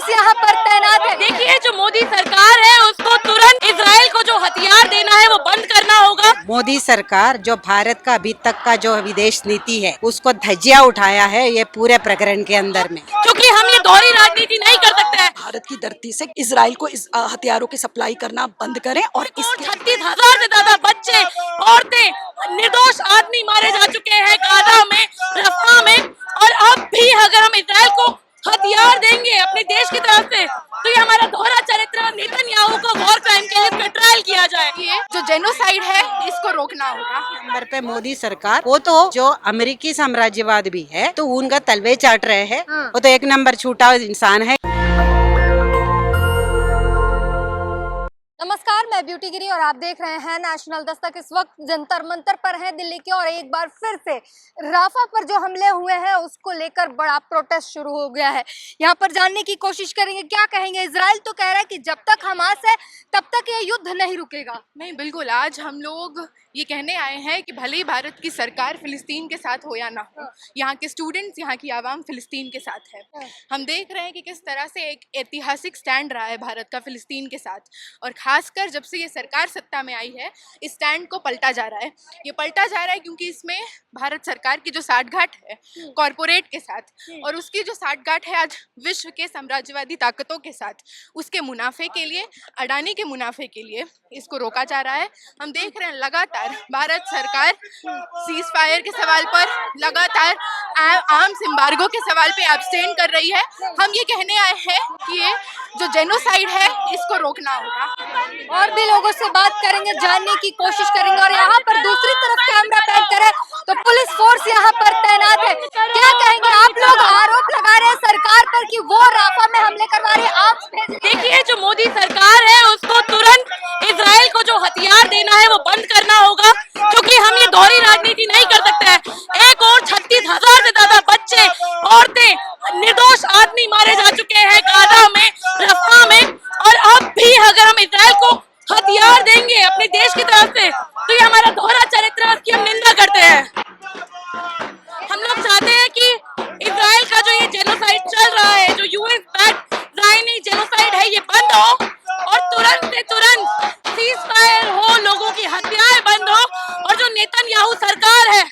Force यहाँ पर तैनात है। देखिए, जो मोदी सरकार है उसको तुरंत इजराइल को जो हथियार देना है वो बंद करना होगा। मोदी सरकार जो भारत का अभी तक का जो विदेश नीति है उसको धज्जियां उठाया है ये पूरे प्रकरण के अंदर में, क्योंकि हम ये दोहरी राजनीति नहीं कर सकते हैं। भारत की धरती से इजराइल को हथियारों की सप्लाई करना बंद करें और 36,000 से ज्यादा बच्चे, औरतें, निर्दोष आदमी मारे जा चुके हैं गाजा में, रफा में, और अब भी अगर हम इजराइल को हथियार देंगे अपने देश की तरफ से तो ये हमारा दोहरा चरित्र है। नेतन्याहू को वॉर क्राइम के लिए ट्रायल किया जाए। ये जो जेनोसाइड है इसको रोकना होगा। नंबर पे मोदी सरकार, वो तो जो अमेरिकी साम्राज्यवाद भी है तो उनका तलवे चाट रहे हैं। वो तो एक नंबर छूटा इंसान है। नमस्कार, मैं ब्यूटी गिरी और आप देख रहे हैं नेशनल दस्तक। इस वक्त जंतर मंतर पर हैं दिल्ली के और एक बार फिर से राफा पर जो हमले हुए हैं उसको लेकर बड़ा प्रोटेस्ट शुरू हो गया है। यहाँ पर जानने की कोशिश करेंगे क्या कहेंगे। इजराइल तो कह रहा है कि जब तक हमास है तब तक ये युद्ध नहीं रुकेगा। नहीं, बिल्कुल। आज हम लोग ये कहने आए हैं कि भले ही भारत की सरकार फिलिस्तीन के साथ हो या ना हो, यहाँ के स्टूडेंट्स, यहाँ की आवाम फिलिस्तीन के साथ है। हम देख रहे हैं कि किस तरह से एक ऐतिहासिक स्टैंड रहा है भारत का फिलिस्तीन के साथ, और खासकर जब से ये सरकार सत्ता में आई है इस स्टैंड को पलटा जा रहा है। ये पलटा जा रहा है क्योंकि इसमें भारत सरकार की जो साठगांठ है कॉरपोरेट के साथ, और उसकी जो साठगांठ है आज विश्व के साम्राज्यवादी ताकतों के साथ, उसके मुनाफे के लिए, अडानी के मुनाफे के लिए इसको रोका जा रहा है। हम देख रहे हैं लगातार भारत सरकार सीज फायर के सवाल पर, लगातार आर्म्स एम्बार्गो के सवाल पे एब्सटेन कर रही है। हम ये कहने आए हैं कि ये जो जेनोसाइड है इसको रोकना होगा। और भी लोगों से बात करेंगे, जानने की कोशिश करेंगे। और यहाँ पर दूसरी तरफ कैमरा पैन करे तो पुलिस फोर्स यहाँ पर तैनात है। क्या कहेंगे आप लोग? आरोप लगा रहे हैं सरकार पर कि वो राफा में हमले करवा रही है। आप देखिए, जो मोदी सरकार है उसको तुरंत इजराइल को जो हथियार देना है वो बंद करना होगा, क्योंकि हम ये दोहरी राजनीति नहीं कर सकते हैं। एक और 36,000 से ज्यादा बच्चे, औरतें, निर्दोष आदमी मारे जा चुके हैं गाजा में, रफा में, और अब भी अगर हम इजराइल को हथियार देंगे अपने देश की तरफ से तो ये हमारा दोहरा चरित्र है, उसकी हम निंदा करते हैं। हम लोग चाहते हैं कि इजराइल का जो ये जेनोसाइड चल रहा है, जो यूएस बैक्ड ज़ायनी जेनोसाइड है, ये बंद हो और तुरंत से तुरंत सीज फायर हो, लोगों की हत्याएं बंद हो, और जो नेतन्याहू सरकार है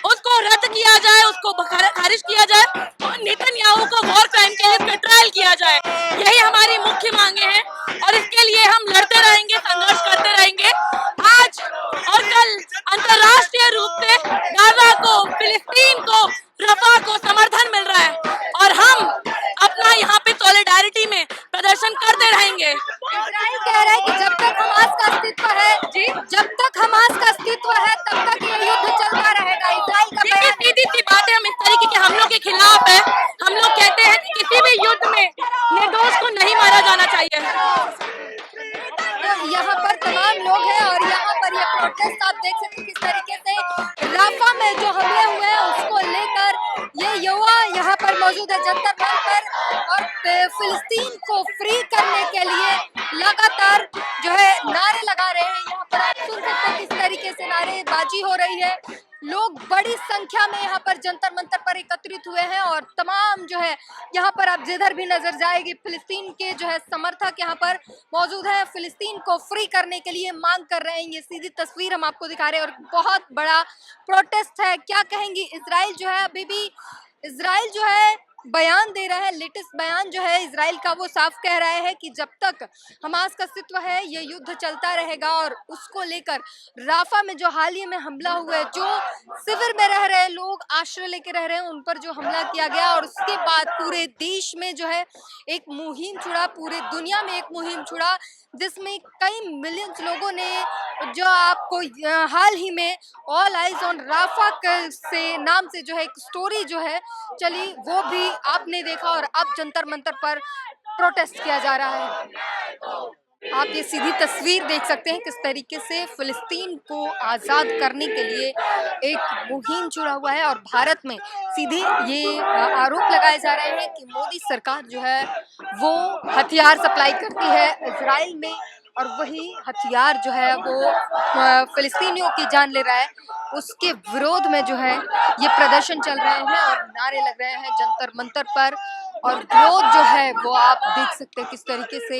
उसको रद्द किया जाए, उसको खारिज किया जाए, और नेतन्याहू को वॉर क्राइम के लिए ट्रायल किया जाए। यही हमारी मुख्य मांगे हैं और इसके लिए हम लड़ते रहेंगे, संघर्ष करते रहेंगे। आज और कल अंतर्राष्ट्रीय रूप से गाजा को, फिलिस्तीन को, रफा को समर्थन मिल रहा है और हम अपना यहाँ पे सॉलिडारिटी में प्रदर्शन करते रहेंगे। इजराइल कह रहा है कि जब तक हमास का अस्तित्व है, जब तक हमास का अस्तित्व है तब तक ये युद्ध चलता रहेगा। इजराइल का सीधी सी बात है, हम इस तरीके के हमलों के खिलाफ है। हम लोग कहते हैं कि किसी भी युद्ध में निर्दोष को नहीं मारा जाना चाहिए। तो यहाँ पर तमाम लोग हैं और यहाँ पर ये प्रोटेस्ट आप देख सकते हैं किस तरीके से राफा में जो हमले हुए हैं उसको लेकर ये युवा यहाँ पर मौजूद है जंतर मंतर पर, और फिलिस्तीन को फ्री करने के लिए लगातार जो है नारे लगा रहे हैं। यहाँ पर आप सुन सकते हैं किस तरीके से नारेबाजी हो रही है। लोग बड़ी संख्या में यहाँ पर जंतर मंतर पर एकत्रित हुए हैं और तमाम जो है यहाँ पर आप जिधर भी नजर जाएगी फिलिस्तीन के जो है समर्थक यहाँ पर मौजूद है, फिलिस्तीन को फ्री करने के लिए मांग कर रहे हैं। ये सीधी तस्वीर हम आपको दिखा रहे हैं और बहुत बड़ा प्रोटेस्ट है। क्या कहेंगी? इजराइल जो है अभी भी, इजराइल जो है बयान दे रहा है, लेटेस्ट बयान जो है इजराइल का वो साफ कह रहा है कि जब तक हमास का अस्तित्व है ये युद्ध चलता रहेगा। और उसको लेकर राफा में जो हाल ही में हमला हुआ है, जो शिविर में रह रहे लोग, आश्रय लेके रह रहे हैं, उन पर जो हमला किया गया और उसके बाद पूरे देश में जो है एक मुहिम छुड़ा, पूरे दुनिया में एक मुहिम छुड़ा जिसमें कई मिलियंस लोगों ने, जो आपको हाल ही में ऑल आइज ऑन राफा से नाम से जो है एक स्टोरी जो है चली, वो भी आपने देखा और अब जंतर मंतर पर प्रोटेस्ट किया जा रहा है। आप ये सीधी तस्वीर देख सकते हैं किस तरीके से फिलिस्तीन को आज़ाद करने के लिए एक मुहिम जुड़ा हुआ है और भारत में सीधे ये आरोप लगाए जा रहे हैं कि मोदी सरकार जो है वो हथियार सप्लाई करती है इजराइल में और वही हथियार जो है वो फिलिस्तीनियों की जान ले रहा है। उसके विरोध में जो है ये प्रदर्शन चल रहे हैं और नारे लग रहे हैं जंतर मंतर पर। और विरोध जो है वो आप देख सकते हैं किस तरीके से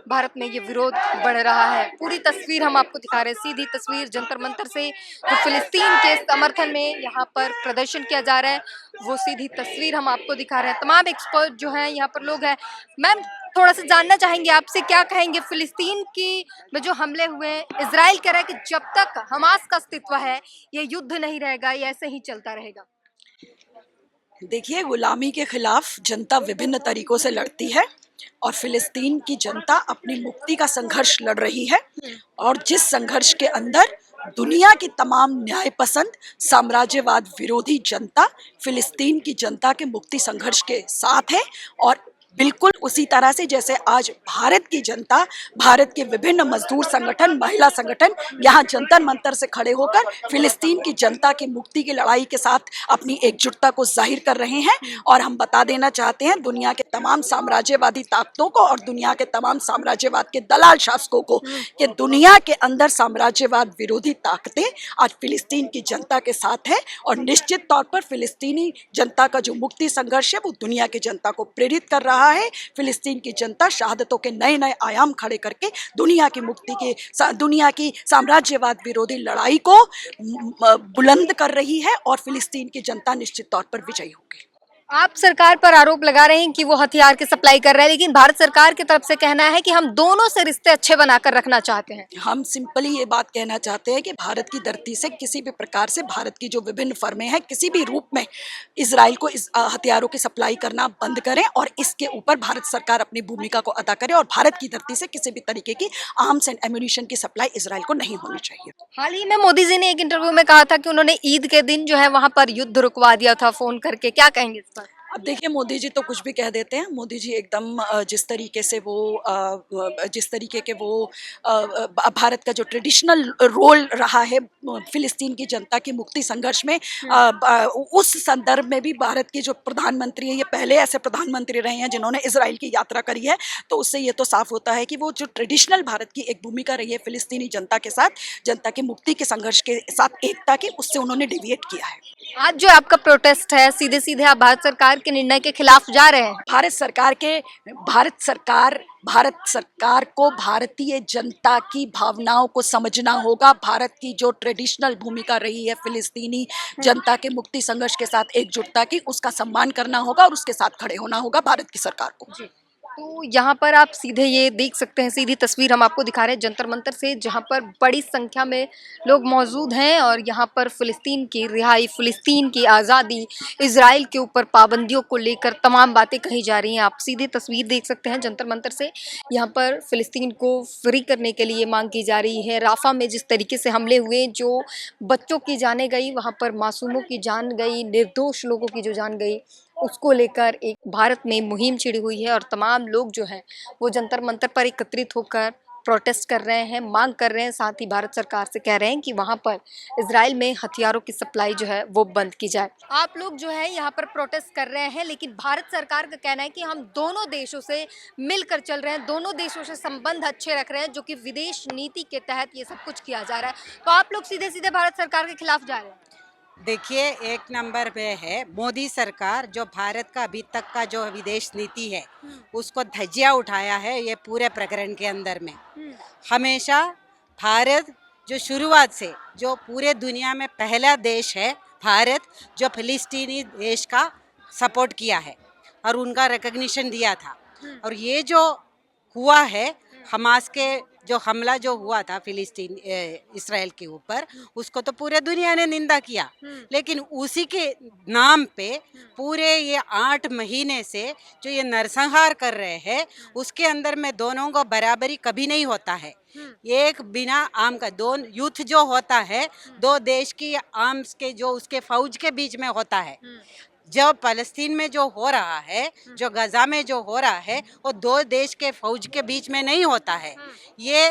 भारत में ये विरोध बढ़ रहा है। पूरी तस्वीर हम आपको दिखा रहे हैं, सीधी तस्वीर जंतर मंतर से जो फिलिस्तीन के समर्थन में यहाँ पर प्रदर्शन किया जा रहा है, वो सीधी तस्वीर हम आपको दिखा रहे हैं। तमाम एक्सपर्ट जो हैं यहाँ पर लोग हैं। मैम, थोड़ा सा जानना चाहेंगे आपसे, क्या कहेंगे फिलिस्तीन की में जो हमले हुए हैं, इजराइल कह रहा है कि जब तक हमास का अस्तित्व है ये युद्ध नहीं रहेगा, ये ऐसे ही चलता रहेगा। देखिए, गुलामी के खिलाफ जनता विभिन्न तरीकों से लड़ती है और फिलिस्तीन की जनता अपनी मुक्ति का संघर्ष लड़ रही है, और जिस संघर्ष के अंदर दुनिया की तमाम न्याय पसंद साम्राज्यवाद विरोधी जनता फिलिस्तीन की जनता के मुक्ति संघर्ष के साथ है। और बिल्कुल उसी तरह से जैसे आज भारत की जनता, भारत के विभिन्न मजदूर संगठन, महिला संगठन यहाँ जंतर मंतर से खड़े होकर फिलिस्तीन की जनता की मुक्ति की लड़ाई के साथ अपनी एकजुटता को जाहिर कर रहे हैं। और हम बता देना चाहते हैं दुनिया के तमाम साम्राज्यवादी ताकतों को और दुनिया के तमाम साम्राज्यवाद के दलाल शासकों को कि दुनिया के अंदर साम्राज्यवाद विरोधी ताकतें आज फिलिस्तीन की जनता के साथ है, और निश्चित तौर पर फिलिस्तीनी जनता का जो मुक्ति संघर्ष है वो दुनिया की जनता को प्रेरित कर रहा है। फिलिस्तीन की जनता शहादतों के नए नए आयाम खड़े करके दुनिया की मुक्ति के, दुनिया की साम्राज्यवाद विरोधी लड़ाई को बुलंद कर रही है, और फिलिस्तीन की जनता निश्चित तौर पर विजयी होगी। आप सरकार पर आरोप लगा रहे हैं कि वो हथियार की सप्लाई कर रहा है, लेकिन भारत सरकार की तरफ से कहना है कि हम दोनों से रिश्ते अच्छे बनाकर रखना चाहते हैं। हम सिंपली ये बात कहना चाहते हैं कि भारत की धरती से किसी भी प्रकार से भारत की जो विभिन्न फर्में हैं किसी भी रूप में इजराइल को इस हथियारों की सप्लाई करना बंद करें, और इसके ऊपर भारत सरकार अपनी भूमिका को अदा करे, और भारत की धरती से किसी भी तरीके की आर्म्स एंड एम्यूनिशन की सप्लाई इजराइल को नहीं होनी चाहिए। हाल ही में मोदी जी ने एक इंटरव्यू में कहा था कि उन्होंने ईद के दिन जो है वहां पर युद्ध रुकवा दिया था फोन करके, क्या कहेंगे इस पर? अब देखिए, मोदी जी तो कुछ भी कह देते हैं। मोदी जी एकदम जिस तरीके के वो भारत का जो ट्रेडिशनल रोल रहा है फिलिस्तीन की जनता की मुक्ति संघर्ष में, उस संदर्भ में भी भारत के जो प्रधानमंत्री हैं, ये पहले ऐसे प्रधानमंत्री रहे हैं जिन्होंने इजराइल की यात्रा करी है, तो उससे ये तो साफ होता है कि वो जो ट्रेडिशनल भारत की एक भूमिका रही है फिलिस्तीनी जनता के साथ, जनता की मुक्ति के संघर्ष के साथ एकता की, उससे उन्होंने डिविएट किया है। आज जो आपका प्रोटेस्ट है, सीधे सीधे आप भारत सरकार के निर्णय के खिलाफ जा रहे हैं। भारत सरकार को भारतीय जनता की भावनाओं को समझना होगा। भारत की जो ट्रेडिशनल भूमिका रही है फिलिस्तीनी जनता के मुक्ति संघर्ष के साथ एकजुटता की, उसका सम्मान करना होगा और उसके साथ खड़े होना होगा भारत की सरकार को। तो यहाँ पर आप सीधे ये देख सकते हैं, सीधी तस्वीर हम आपको दिखा रहे हैं जंतर मंतर से, जहाँ पर बड़ी संख्या में लोग मौजूद हैं, और यहाँ पर फिलिस्तीन की रिहाई, फिलिस्तीन की आज़ादी, इजराइल के ऊपर पाबंदियों को लेकर तमाम बातें कही जा रही हैं। आप सीधे तस्वीर देख सकते हैं जंतर मंतर से, यहाँ पर फिलिस्तीन को फ्री करने के लिए मांग की जा रही है। राफा में जिस तरीके से हमले हुए, जो बच्चों की जानें गई, वहाँ पर मासूमों की जान गई, निर्दोष लोगों की जो जान गई, उसको लेकर एक भारत में मुहिम छिड़ी हुई है, और तमाम लोग जो हैं वो जंतर मंतर पर एकत्रित होकर प्रोटेस्ट कर रहे हैं, मांग कर रहे हैं, साथ ही भारत सरकार से कह रहे हैं कि वहाँ पर इजराइल में हथियारों की सप्लाई जो है वो बंद की जाए। आप लोग जो है यहाँ पर प्रोटेस्ट कर रहे हैं, लेकिन भारत सरकार का कहना है कि हम दोनों देशों से मिलकर चल रहे हैं, दोनों देशों से संबंध अच्छे रख रहे हैं, जो कि विदेश नीति के तहत ये सब कुछ किया जा रहा है। तो आप लोग सीधे सीधे भारत सरकार के खिलाफ जा रहे हैं। देखिए, एक नंबर पे है मोदी सरकार, जो भारत का अभी तक का जो विदेश नीति है उसको धज्जियां उठाया है। ये पूरे प्रकरण के अंदर में हमेशा भारत जो शुरुआत से जो पूरे दुनिया में पहला देश है भारत, जो फिलिस्तीनी देश का सपोर्ट किया है और उनका रिकग्निशन दिया था। और ये जो हुआ है, हमास के जो हमला जो हुआ था फिलिस्तीन इसराइल के ऊपर, उसको तो पूरे दुनिया ने निंदा किया, लेकिन उसी के नाम पे पूरे ये 8 महीने से जो ये नरसंहार कर रहे हैं, उसके अंदर में दोनों को बराबरी कभी नहीं होता है। एक बिना आर्म का दो युद्ध जो होता है, 2 देश की आर्म्स के जो उसके फौज के बीच में होता है। जो फलस्तीन में जो हो रहा है, जो गजा में जो हो रहा है, वो 2 देश के फौज के बीच में नहीं होता है। ये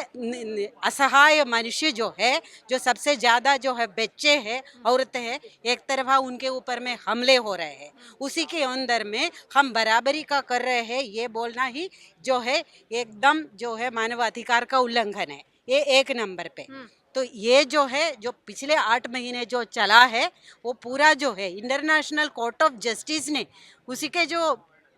असहाय मनुष्य जो है, जो सबसे ज़्यादा जो है बच्चे हैं, औरतें हैं, एक तरफा उनके ऊपर में हमले हो रहे हैं। उसी के अंदर में हम बराबरी का कर रहे हैं, ये बोलना ही जो है एकदम जो है मानवाधिकार का उल्लंघन है। ये एक नंबर पे। तो ये जो है, जो पिछले 8 महीने जो चला है, वो पूरा जो है इंटरनेशनल कोर्ट ऑफ जस्टिस ने उसी के जो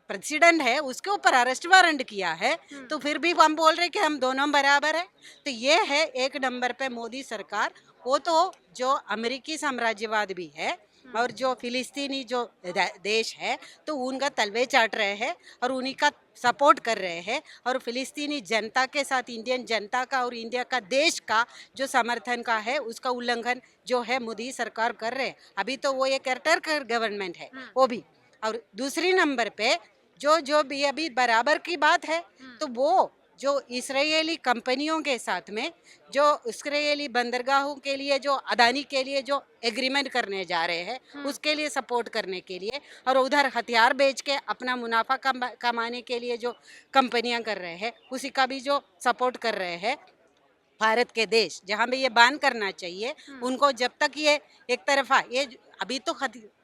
प्रेसिडेंट है उसके ऊपर अरेस्ट वारंट किया है, तो फिर भी हम बोल रहे कि हम दोनों बराबर है। तो ये है एक नंबर पे मोदी सरकार। वो तो जो अमेरिकी साम्राज्यवाद भी है और जो फिलिस्तीनी जो देश है तो उनका तलवे चाट रहे हैं और उन्हीं का सपोर्ट कर रहे हैं, और फिलिस्तीनी जनता के साथ इंडियन जनता का और इंडिया का देश का जो समर्थन का है उसका उल्लंघन जो है मोदी सरकार कर रहे हैं। अभी तो वो एक केयरटेकर गवर्नमेंट है वो भी। और दूसरी नंबर पे जो भी अभी बराबर की बात है, तो वो जो इस्राएली कंपनियों के साथ में जो इस्राएली बंदरगाहों के लिए जो अदानी के लिए जो एग्रीमेंट करने जा रहे हैं उसके लिए सपोर्ट करने के लिए, और उधर हथियार बेच के अपना मुनाफा कमाने के लिए जो कंपनियां कर रहे हैं उसी का भी जो सपोर्ट कर रहे हैं भारत के देश, जहाँ पे ये बैन करना चाहिए उनको। जब तक ये एक तरफा ये अभी तो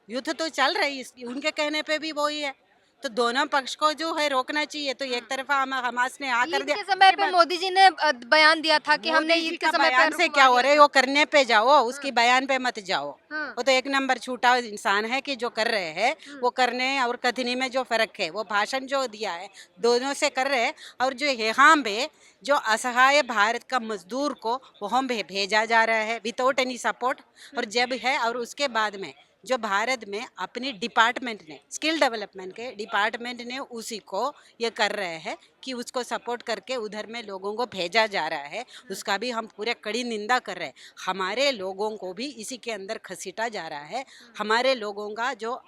युद्ध तो चल रही है, उनके कहने पे भी वही है, तो दोनों पक्ष को जो है रोकना चाहिए। तो एक तरफा हमास ने आकर ईद के समय पे मोदी जी ने बयान दिया था कि हमने ईद के समय बयान से क्या हो रहा है, वो करने पे जाओ, उसकी बयान पे मत जाओ। वो तो एक नंबर छूटा इंसान है कि जो कर रहे हैं वो करने और कथनी में जो फर्क है, वो भाषण जो दिया है दोनों से कर रहे हैं। और जो यहाँ पे जो असहाय भारत का मजदूर को वहाँ भेजा जा रहा है विदाउट एनी सपोर्ट, और जब है और उसके बाद में जो भारत में अपनी डिपार्टमेंट ने स्किल डेवलपमेंट के डिपार्टमेंट ने उसी को ये कर रहे हैं कि उसको सपोर्ट करके उधर में लोगों को भेजा जा रहा है, उसका भी हम पूरे कड़ी निंदा कर रहे हैं। हमारे लोगों को भी इसी के अंदर घसीटा जा रहा है। हमारे लोगों का जो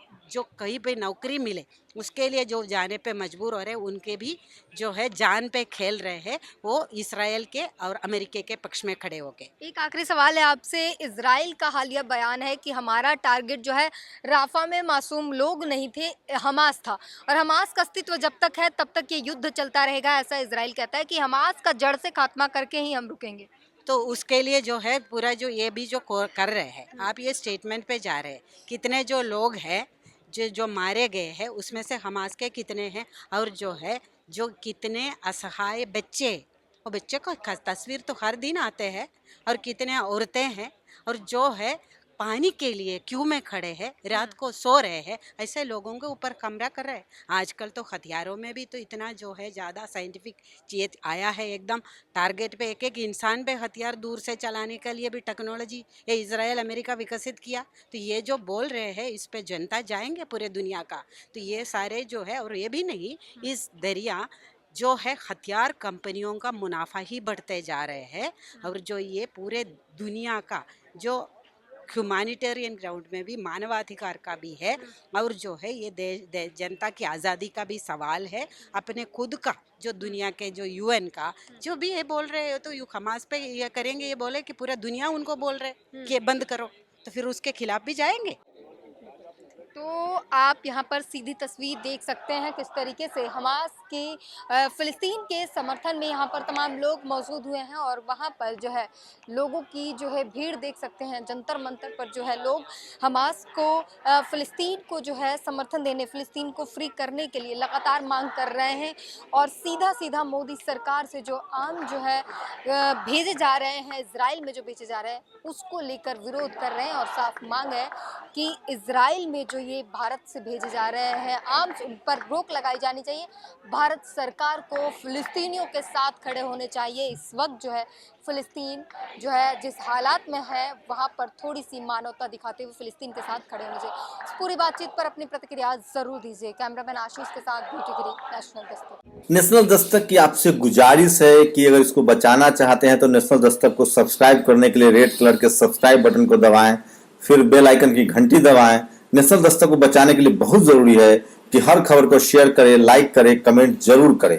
कहीं पे नौकरी मिले उसके लिए जो जाने पे मजबूर हो रहे हैं, उनके भी जो है जान पे खेल रहे हैं वो इसराइल के और अमेरिका के पक्ष में खड़े होके। एक आखिरी सवाल है आपसे, इजराइल का हालिया बयान है कि हमारा टारगेट जो है राफा में मासूम लोग नहीं थे, हमास था, और हमास का अस्तित्व जब तक है तब तक ये युद्ध चलता रहेगा, ऐसा इजराइल कहता है कि हमास का जड़ से खात्मा करके ही हम रुकेंगे। तो उसके लिए जो है पूरा जो ये भी जो कर रहे हैं, आप ये स्टेटमेंट पे जा रहे हैं, कितने जो लोग हैं जो मारे गए हैं उसमें से हमास के कितने हैं, और जो है जो कितने असहाय बच्चे, वो बच्चे को तस्वीर तो हर दिन आते हैं, और कितने औरतें हैं, और जो है पानी के लिए क्यों में खड़े हैं, रात को सो रहे हैं, ऐसे लोगों के ऊपर हमला कर रहे हैं। आजकल तो हथियारों में भी तो इतना जो है ज़्यादा साइंटिफिक चीज आया है, एकदम टारगेट पे एक इंसान पे हथियार दूर से चलाने के लिए भी टेक्नोलॉजी ये इजराइल अमेरिका विकसित किया। तो ये जो बोल रहे हैं इस पे जनता जाएंगे पूरे दुनिया का। तो ये सारे जो है, और ये भी नहीं, इस दरिया जो है हथियार कंपनियों का मुनाफा ही बढ़ते जा रहे हैं, और जो ये पूरे दुनिया का जो ह्यूमैनिटेरियन ग्राउंड में भी मानवाधिकार का भी है, और जो है ये जनता की आज़ादी का भी सवाल है। अपने खुद का जो दुनिया के जो यूएन का जो भी ये बोल रहे हो, तो यू हमास पे ये करेंगे, ये बोले कि पूरा दुनिया उनको बोल रहे कि बंद करो, तो फिर उसके खिलाफ भी जाएंगे। तो आप यहाँ पर सीधी तस्वीर देख सकते हैं किस तरीके से हमास के फ़िलिस्तीन के समर्थन में यहाँ पर तमाम लोग मौजूद हुए हैं, और वहाँ पर जो है लोगों की जो है भीड़ देख सकते हैं। जंतर मंतर पर जो है लोग हमास को फ़िलिस्तीन को जो है समर्थन देने, फ़िलिस्तीन को फ्री करने के लिए लगातार मांग कर रहे हैं, और सीधा सीधा मोदी सरकार से जो आम जो है भेजे जा रहे हैं, इजराइल में जो भेजे जा रहे हैं उसको लेकर विरोध कर रहे हैं, और साफ मांग है कि इजराइल में जो ये भारत से भेजे जा रहे हैं आर्म्स, उन पर रोक लगाई जानी चाहिए। भारत सरकार को फिलिस्तीनियों के साथ खड़े होने चाहिए। इस वक्त जो है फ़िलिस्तीन जो है जिस हालात में है वहाँ पर थोड़ी सी मानवता दिखाते हुए फ़िलिस्तीन के साथ खड़े होने चाहिए। इस पूरी बातचीत पर अपनी प्रतिक्रिया ज़रूर दीजिए। कैमरामैन आशीष के साथ ब्यूटी गिरी, नेशनल दस्तक। नेशनल दस्तक की आपसे गुजारिश है कि अगर इसको बचाना चाहते हैं तो नेशनल दस्तक को सब्सक्राइब करने के लिए रेड कलर के सब्सक्राइब बटन को दबाएं, फिर बेल आइकन की घंटी दबाएं। नेशनल दस्तक को बचाने के लिए बहुत जरूरी है कि हर खबर को शेयर करें, लाइक करें, कमेंट जरूर करें।